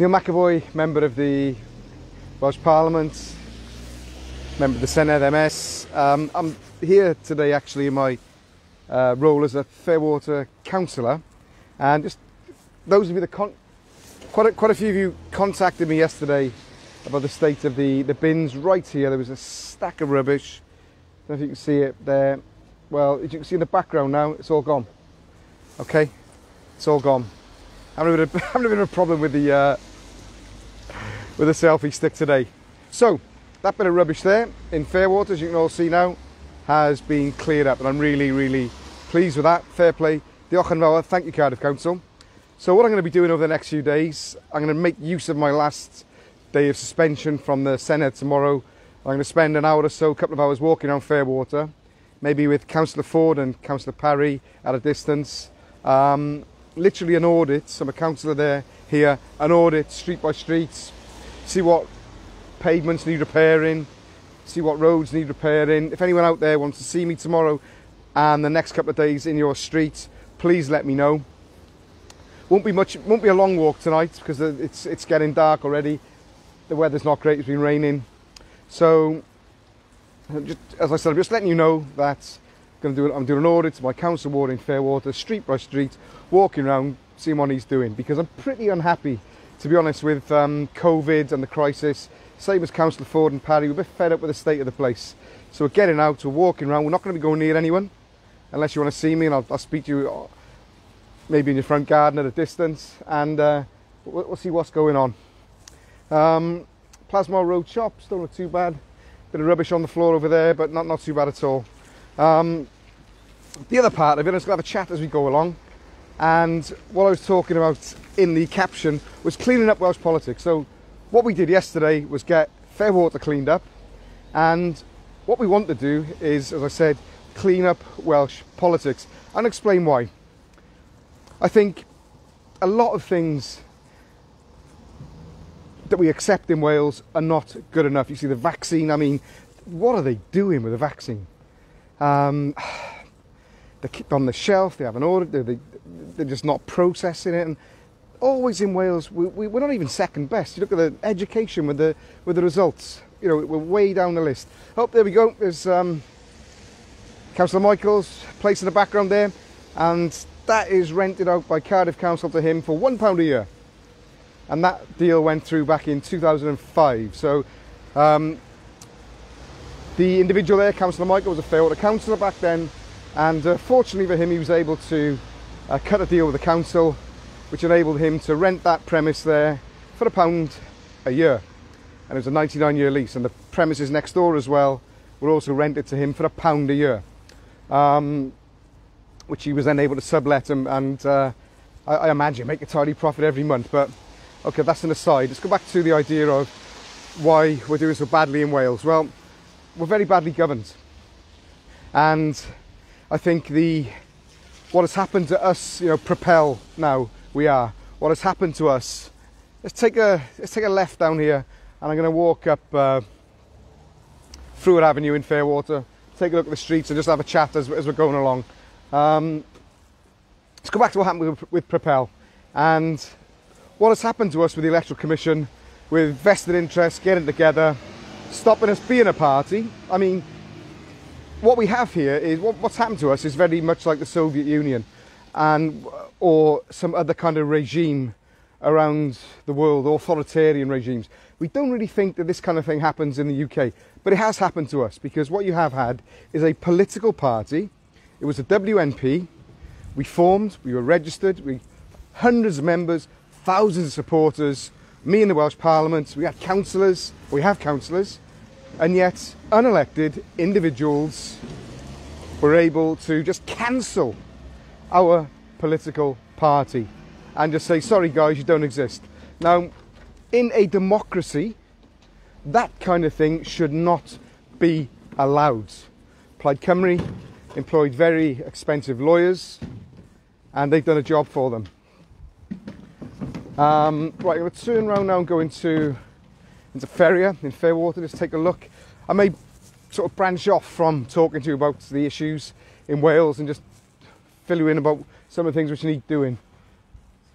Neil Macevoy, member of the Welsh Parliament, member of the Senedd MS. I'm here today actually in my role as a Fairwater councillor, and just those of you that quite a few of you contacted me yesterday about the state of the bins right here. There was a stack of rubbish. I don't know if you can see it there. Well, as you can see in the background now, it's all gone. Okay, it's all gone. I'm having a bit of a problem with the selfie stick today. So that bit of rubbish there in Fairwater, as you can all see now, has been cleared up, and I'm really pleased with that. Fair play. Diolch yn fawr. Thank you, Cardiff Council. So what I'm going to be doing over the next few days, I'm going to make use of my last day of suspension from the Senedd tomorrow. I'm going to spend an hour or so, a couple of hours walking around Fairwater, maybe with Councillor Ford and Councillor Parry at a distance. Literally an audit. I'm a councillor here, an audit street by street, see what pavements need repairing, see what roads need repairing. If anyone out there wants to see me tomorrow and the next couple of days in your street, please let me know. Won't be a long walk tonight because it's getting dark already. The weather's not great, it's been raining. So, as I said, I'm just letting you know that I'm doing an audit to my council ward in Fairwater, street by street, walking around, seeing what he's doing, because I'm pretty unhappy, to be honest, with COVID and the crisis. Same as Councillor Ford and Parry, we're a bit fed up with the state of the place. So we're getting out, we're walking around, we're not going to be going near anyone, unless you want to see me, and I'll speak to you maybe in your front garden at a distance, and we'll see what's going on. Plasmore Road shop, still not too bad. Bit of rubbish on the floor over there, but not too bad at all. The other part of it, I'm just going to have a chat as we go along. And what I was talking about in the caption was cleaning up Welsh politics. So what we did yesterday was get Fairwater cleaned up. And what we want to do is, as I said, clean up Welsh politics. And explain why. I think a lot of things that we accept in Wales are not good enough. You see the vaccine, I mean, what are they doing with the vaccine? They keep on the shelf, they have an order, they're just not processing it. And always in Wales, we're not even second best. You look at the education with the results, you know, we're way down the list. Oh, there we go, there's Councillor Michael's place in the background there, and that is rented out by Cardiff Council to him for £1 a year. And that deal went through back in 2005. So the individual there, Councillor Michael, was a Fairwater councillor back then, and fortunately for him, he was able to cut a deal with the council, which enabled him to rent that premise there for £1 a year. And it was a 99-year lease, and the premises next door as well were also rented to him for £1 a year, which he was then able to sublet and I imagine make a tidy profit every month. But okay, that's an aside. Let's go back to the idea of why we're doing so badly in Wales. Well, we're very badly governed, and I think what has happened to us, you know, Propel now what has happened to us. Let's take a left down here, and I'm going to walk up Fruit Avenue in Fairwater, take a look at the streets, and just have a chat as we're going along. Let's go back to what happened with Propel, and what has happened to us with the Electoral Commission, with vested interests getting together, stopping us being a party. I mean, what we have here is, what's happened to us is very much like the Soviet Union or some other kind of regime around the world, authoritarian regimes. We don't really think that this kind of thing happens in the UK, but it has happened to us, because what you have had is a political party. It was a WNP. We formed, we were registered, hundreds of members, thousands of supporters, me in the Welsh Parliament, we have councillors, and yet unelected individuals were able to just cancel our political party and just say, sorry guys, you don't exist. Now, in a democracy, that kind of thing should not be allowed. Plaid Cymru employed very expensive lawyers, and they've done a job for them. Right, I'm going to turn around now and go into Feria in Fairwater, just take a look. I may sort of branch off from talking to you about the issues in Wales and just fill you in about some of the things which need doing.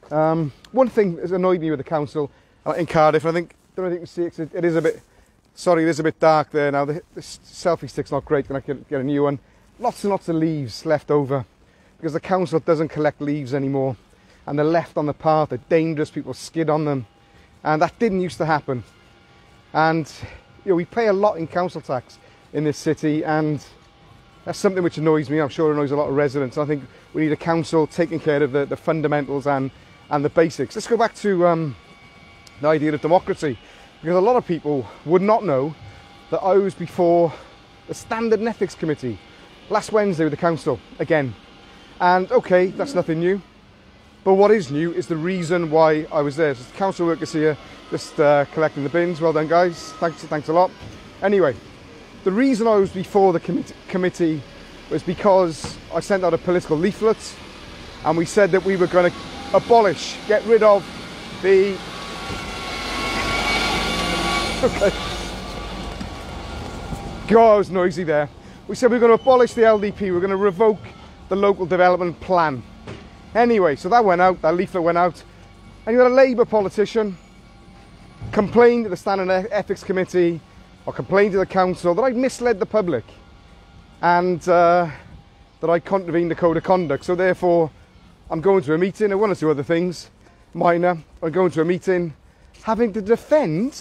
One thing that's annoyed me with the council, in Cardiff. I think, don't know if you can see it, 'cause it is a bit, sorry, it is a bit dark there now. The selfie stick's not great, and I can get a new one. Lots and lots of leaves left over because the council doesn't collect leaves anymore, and they're left on the path. They're dangerous, people skid on them, and that didn't used to happen. And you know, we pay a lot in council tax in this city, and that's something which annoys me. I'm sure it annoys a lot of residents. I think we need a council taking care of the fundamentals and the basics. Let's go back to the idea of democracy, because a lot of people would not know that I was before the Standard and Ethics Committee last Wednesday with the council again. And okay, that's nothing new, but what is new is the reason why I was there. So the council workers here just collecting the bins. Well done, guys. Thanks a lot. Anyway, the reason I was before the committee was because I sent out a political leaflet, and we said that we were going to abolish, get rid of the... Okay. God, I was noisy there. We said we were going to abolish the LDP, we're going to revoke the local development plan. Anyway, so that went out, that leaflet went out, and you had a Labour politician complain to the Standard Ethics Committee, or complain to the council that I'd misled the public, and that I contravened the code of conduct. So therefore, I'm going to a meeting, and one or two other things, minor. I'm going to a meeting, having to defend...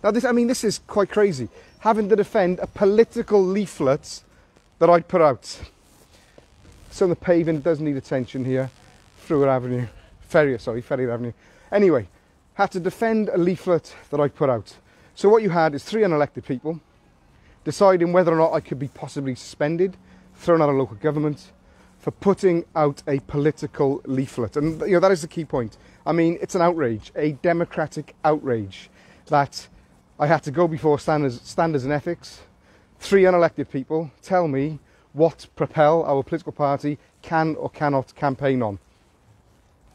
Now, this is quite crazy. Having to defend a political leaflet that I put out. So the paving does need attention here. Ferrier Avenue. Anyway, had to defend a leaflet that I put out. So what you had is 3 unelected people deciding whether or not I could be possibly suspended, thrown out of local government, for putting out a political leaflet. And you know, that is the key point. I mean, it's an outrage, a democratic outrage, that I had to go before standards and ethics. 3 unelected people tell me what Propel, our political party, can or cannot campaign on.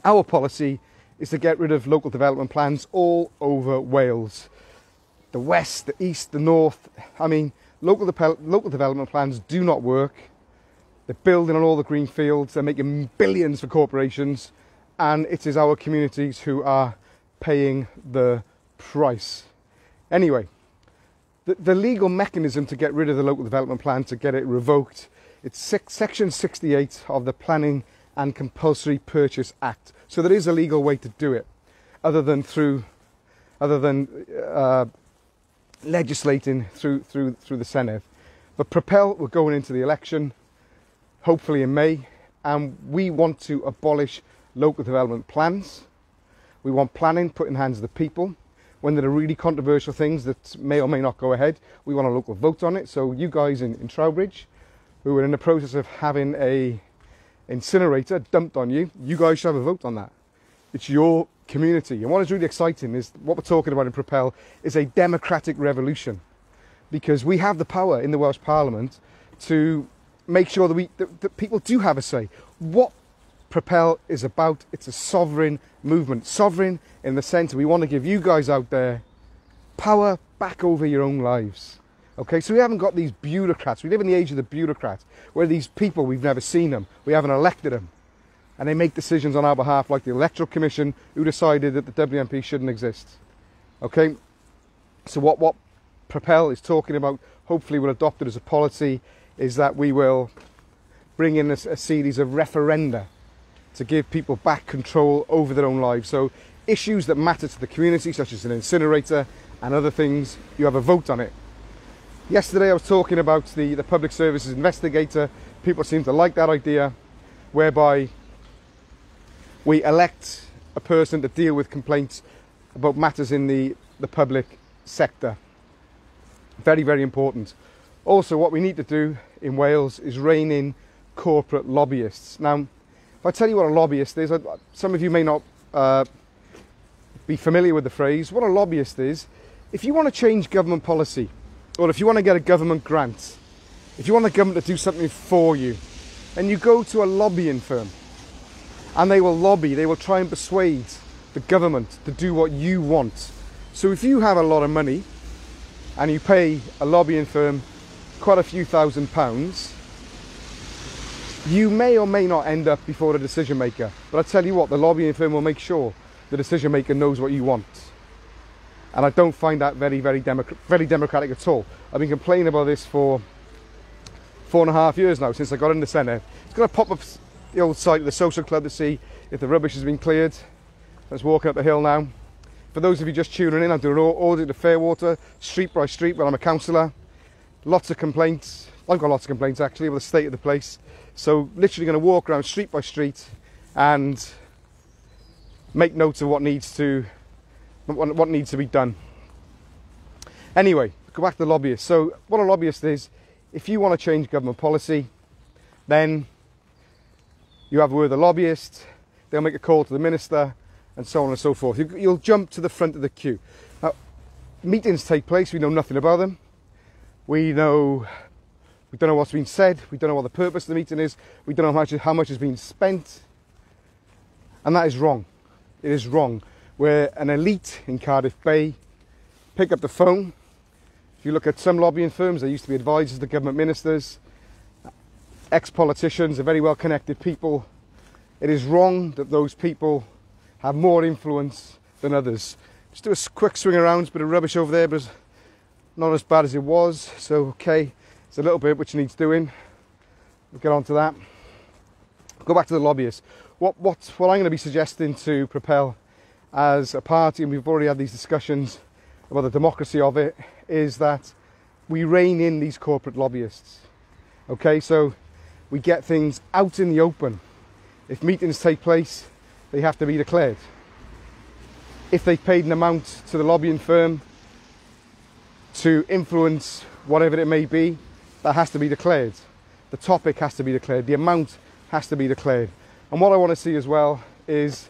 Our policy is to get rid of local development plans all over Wales. The west, the east, the north. I mean, local development plans do not work. They're building on all the green fields. They're making billions for corporations. And it is our communities who are paying the price. Anyway, the legal mechanism to get rid of the local development plan, to get it revoked, it's Section 68 of the Planning and Compulsory Purchase Act. So there is a legal way to do it, other than legislating through the Senedd. But Propel, we're going into the election, hopefully in May, and we want to abolish local development plans. We want planning put in the hands of the people. When there are really controversial things that may or may not go ahead, we want a local vote on it. So you guys in Trowbridge, who are in the process of having a incinerator dumped on you, you guys should have a vote on that. It's your community. And what is really exciting is what we're talking about in Propel is a democratic revolution, because we have the power in the Welsh Parliament to make sure that people do have a say. What Propel is about, it's a sovereign movement. Sovereign in the sense we want to give you guys out there power back over your own lives. Okay, so we haven't got these bureaucrats. We live in the age of the bureaucrat, where these people, we've never seen them, we haven't elected them, and they make decisions on our behalf, like the Electoral Commission, who decided that the WMP shouldn't exist. Okay, so what Propel is talking about, hopefully we'll adopt it as a policy, is that we will bring in a series of referenda to give people back control over their own lives. So issues that matter to the community, such as an incinerator and other things, you have a vote on it. Yesterday I was talking about the Public Services Investigator. People seem to like that idea, whereby we elect a person to deal with complaints about matters in the public sector. Very, very important. Also, what we need to do in Wales is rein in corporate lobbyists. Now, if I tell you what a lobbyist is, some of you may not be familiar with the phrase. What a lobbyist is, if you want to change government policy, or if you want to get a government grant, if you want the government to do something for you, and you go to a lobbying firm, and they will lobby, they will try and persuade the government to do what you want. So if you have a lot of money, and you pay a lobbying firm quite a few £1,000s, you may or may not end up before the decision maker. But I tell you what, the lobbying firm will make sure the decision maker knows what you want. And I don't find that very democratic at all. I've been complaining about this for 4.5 years now, since I got in the Senate. It's going to pop up the old site of the social club to see if the rubbish has been cleared. I was walking up the hill now. For those of you just tuning in, I'm doing an audit of Fairwater, street by street, where I'm a councillor. Lots of complaints. I've got lots of complaints actually about the state of the place. So literally going to walk around street by street and make notes of what needs to be done. Anyway, go back to the lobbyists. So what a lobbyist is, if you want to change government policy, then you have a word with a lobbyist, they'll make a call to the minister, and so on and so forth. You'll jump to the front of the queue. Now, meetings take place, we know nothing about them. We don't know what's been said, we don't know what the purpose of the meeting is, we don't know how much has been spent, and that is wrong. It is wrong. Where an elite in Cardiff Bay pick up the phone. If you look at some lobbying firms, they used to be advisors to government ministers, ex-politicians, are very well connected people. It is wrong that those people have more influence than others. Just do a quick swing around, it's a bit of rubbish over there, but not as bad as it was. So okay, it's a little bit which needs doing. We'll get on to that. Go back to the lobbyists. What I'm going to be suggesting to Propel as a party, and we've already had these discussions about the democracy of it, is that we rein in these corporate lobbyists. Okay, so we get things out in the open. If meetings take place, they have to be declared. If they've paid an amount to the lobbying firm to influence whatever it may be, that has to be declared. The topic has to be declared. The amount has to be declared. And what I want to see as well is,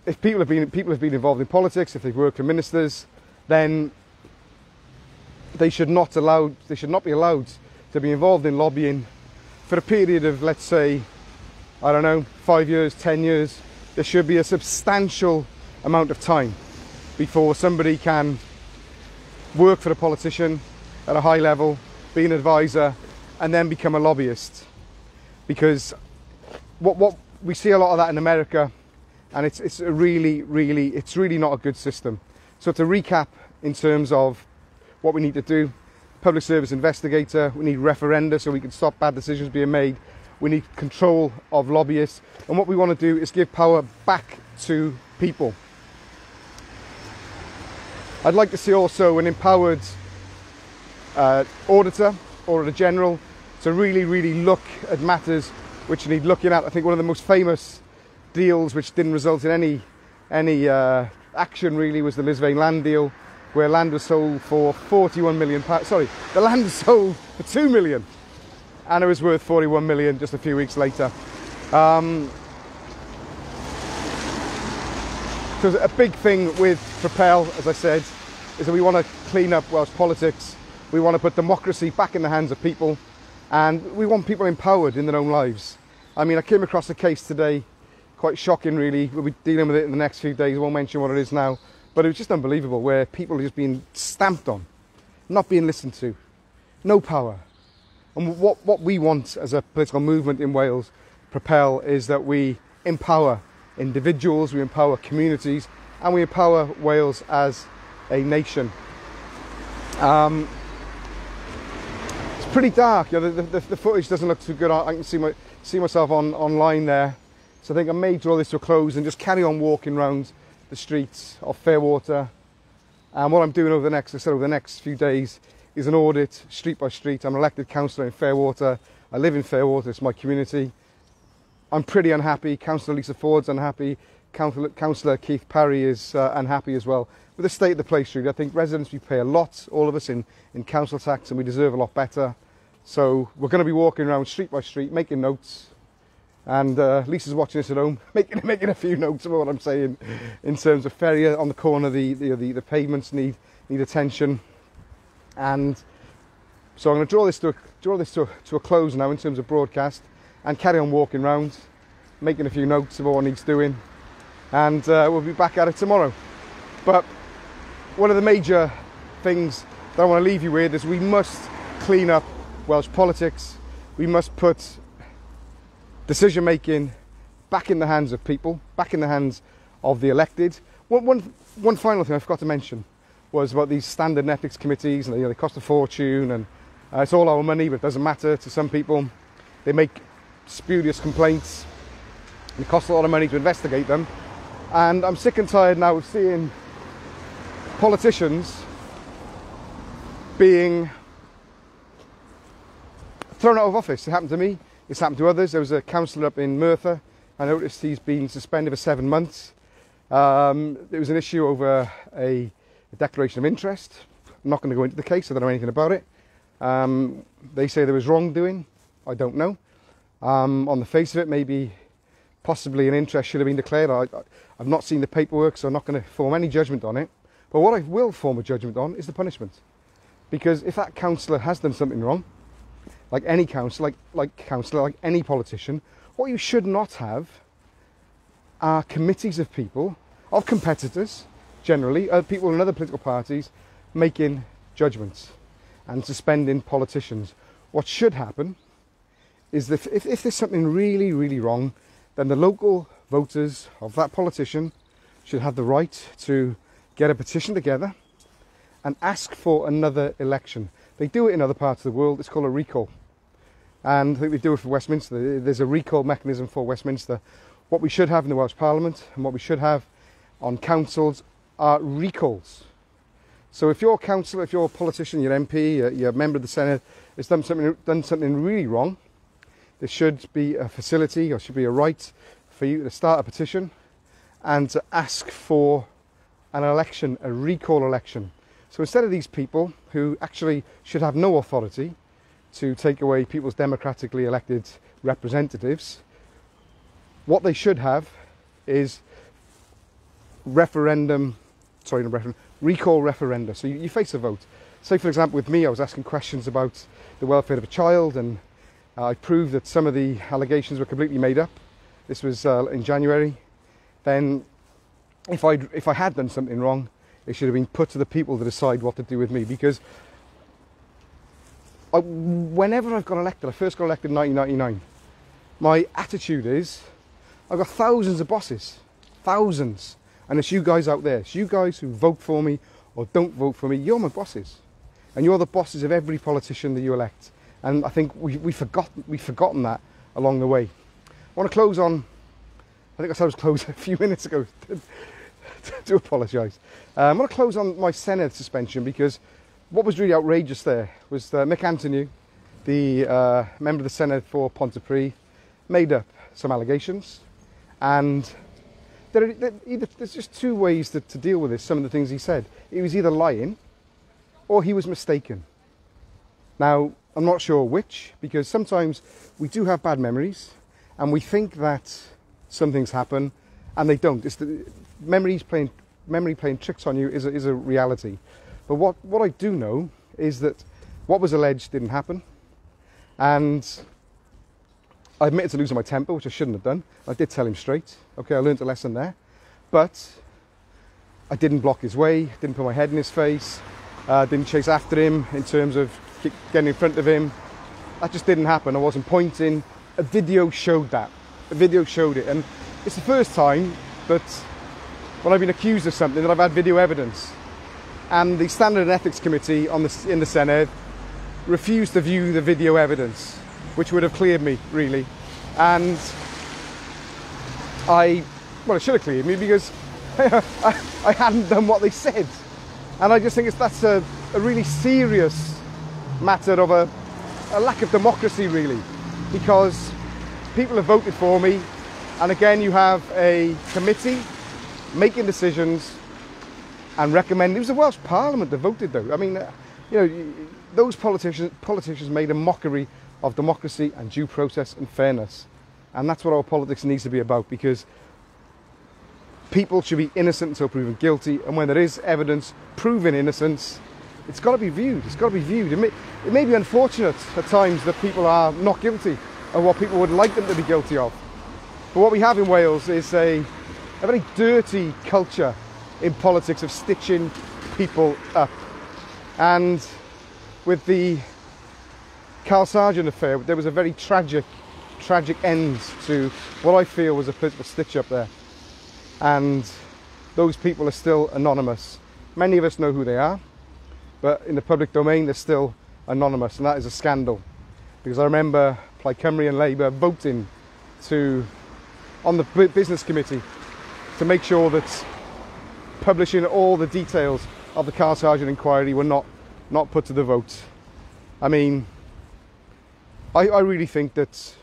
if people have been involved in politics, if they've worked for ministers, then they should not be allowed to be involved in lobbying for a period of, let's say, I don't know, 5 years, 10 years. There should be a substantial amount of time before somebody can work for a politician at a high level, be an advisor, and then become a lobbyist. Because what we see a lot of that in America, and it's really not a good system. So to recap, in terms of what we need to do: public service investigator, we need referenda so we can stop bad decisions being made, we need control of lobbyists, and what we want to do is give power back to people. I'd like to see also an empowered auditor general to really look at matters which need looking at. I think one of the most famous deals which didn't result in any action really was the Macevoy land deal, where land was sold for £41 million. Sorry, the land was sold for £2 million, and it was worth £41 million just a few weeks later. So a big thing with Propel, as I said, is that we want to clean up Welsh politics. We want to put democracy back in the hands of people, and we want people empowered in their own lives. I mean, I came across a case today, quite shocking really. We'll be dealing with it in the next few days. I won't mention what it is now, but it was just unbelievable, where people are just being stamped on, not being listened to, no power. And what we want as a political movement in Wales, Propel, is that we empower individuals, we empower communities, and we empower Wales as a nation. It's pretty dark, you know, the footage doesn't look too good. I can see myself online there. So I think I may draw this to a close and just carry on walking around the streets of Fairwater. And what I'm doing over the next few days is an audit, street by street. I'm an elected councillor in Fairwater. I live in Fairwater, it's my community. I'm pretty unhappy. Councillor Lisa Ford's unhappy. Councillor Keith Parry is unhappy as well with the state of the place. Really, I think residents, we pay a lot, all of us, in council tax, and we deserve a lot better. So we're going to be walking around street by street, making notes. And Lisa's watching this at home, making a few notes about what I'm saying in terms of Ferrier on the corner. The pavements need attention, and so I'm going to draw this to a close now in terms of broadcast, and carry on walking around, making a few notes about what needs doing, and we'll be back at it tomorrow. But one of the major things that I want to leave you with is we must clean up Welsh politics. We must put decision making back in the hands of people, back in the hands of the elected. One final thing I forgot to mention. was about these standard and ethics committees, and they cost a fortune, and it's all our money, but it doesn't matter to some people. They make spurious complaints, and it costs a lot of money to investigate them. And I'm sick and tired now of seeing politicians being thrown out of office. It happened to me, it's happened to others. There was a councillor up in Merthyr, I noticed he's been suspended for 7 months. There was an issue over a declaration of interest. I'm not going to go into the case, I don't know anything about it. They say there was wrongdoing, I don't know. On the face of it, maybe possibly an interest should have been declared. I've not seen the paperwork, so I'm not going to form any judgment on it. But what I will form a judgment on is the punishment. Because if that councillor has done something wrong, like any councillor, like any politician, what you should not have are committees of people, of competitors, generally, people in other political parties, making judgments and suspending politicians. What should happen is that if there's something really, really wrong, then the local voters of that politician should have the right to get a petition together and ask for another election. They do it in other parts of the world. It's called a recall. And I think they do it for Westminster. There's a recall mechanism for Westminster. What we should have in the Welsh Parliament and what we should have on councils are recalls. So if your councillor, if your politician, your MP, your member of the Senate has done something really wrong, there should be a facility, or should be a right for you to start a petition and to ask for an election, a recall election. So instead of these people who actually should have no authority to take away people's democratically elected representatives, what they should have is recall referenda. So you face a vote. Say, for example, with me, I was asking questions about the welfare of a child, and I proved that some of the allegations were completely made up. This was in January. Then, if I had done something wrong, it should have been put to the people to decide what to do with me. Because whenever I've got elected, I first got elected in 1999, my attitude is, I've got thousands of bosses, thousands. And it's you guys out there, it's you guys who vote for me or don't vote for me, you're my bosses. And you're the bosses of every politician that you elect. And I think we've forgotten that along the way. I want to close on, I think I said I was closed a few minutes ago, to apologise. I want to close on my Senedd suspension, because what was really outrageous there was Mick Antonew, the member of the Senedd for Pontypridd, made up some allegations, and there's just two ways to deal with this. Some of the things he said, he was either lying or he was mistaken. Now, I'm not sure which, because sometimes we do have bad memories and we think that some things happen and they don't. It's the memory playing tricks on you is a reality. But what I do know is that what was alleged didn't happen, and I admitted to losing my temper, which I shouldn't have done. I did tell him straight. Okay, I learned a lesson there. But I didn't block his way, didn't put my head in his face, didn't chase after him in terms of getting in front of him. That just didn't happen. I wasn't pointing. A video showed that. A video showed it. And it's the first time that when I've been accused of something that I've had video evidence. And the Standard and Ethics Committee in the Senedd refused to view the video evidence, which would have cleared me, really. And it should have cleared me, because I hadn't done what they said. And I just think that's a really serious matter of a lack of democracy, really, because people have voted for me, and again you have a committee making decisions and recommending. It was the Welsh Parliament that voted, though. I mean, those politicians made a mockery of democracy and due process and fairness. And that's what our politics needs to be about, because people should be innocent until proven guilty, and when there is evidence proving innocence, it's got to be viewed. It's got to be viewed. It may be unfortunate at times that people are not guilty of what people would like them to be guilty of. But what we have in Wales is a very dirty culture in politics of stitching people up. And with the Carl Sargent affair, there was a very tragic end to what I feel was a political stitch up there. And those people are still anonymous. Many of us know who they are, but in the public domain they're still anonymous, and that is a scandal. Because I remember Plaid Cymru and Labour voting on the business committee to make sure that publishing all the details of the Carl Sargent inquiry were not put to the vote. I mean, I really think that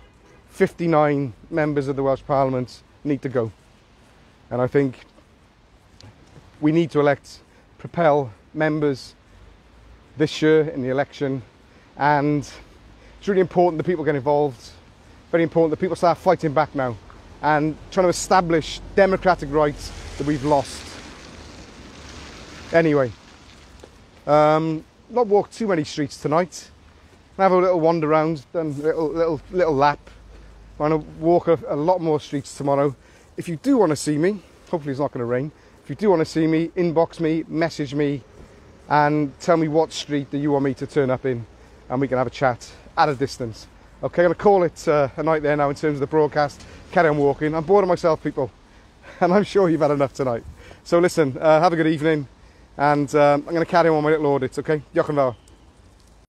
59 members of the Welsh Parliament need to go. And I think we need to propel members this year in the election. And it's really important that people get involved. Very important that people start fighting back now and trying to establish democratic rights that we've lost. Anyway, not walk too many streets tonight. Have a little wander around, done a little lap. I'm going to walk a lot more streets tomorrow. If you do want to see me, hopefully it's not going to rain. If you do want to see me, inbox me, message me, and tell me what street that you want me to turn up in, and we can have a chat at a distance. Okay, I'm going to call it a night there now in terms of the broadcast. Carry on walking. I'm bored of myself, people, and I'm sure you've had enough tonight. So listen, have a good evening, and I'm going to carry on my little audits. Okay, diolch yn fawr.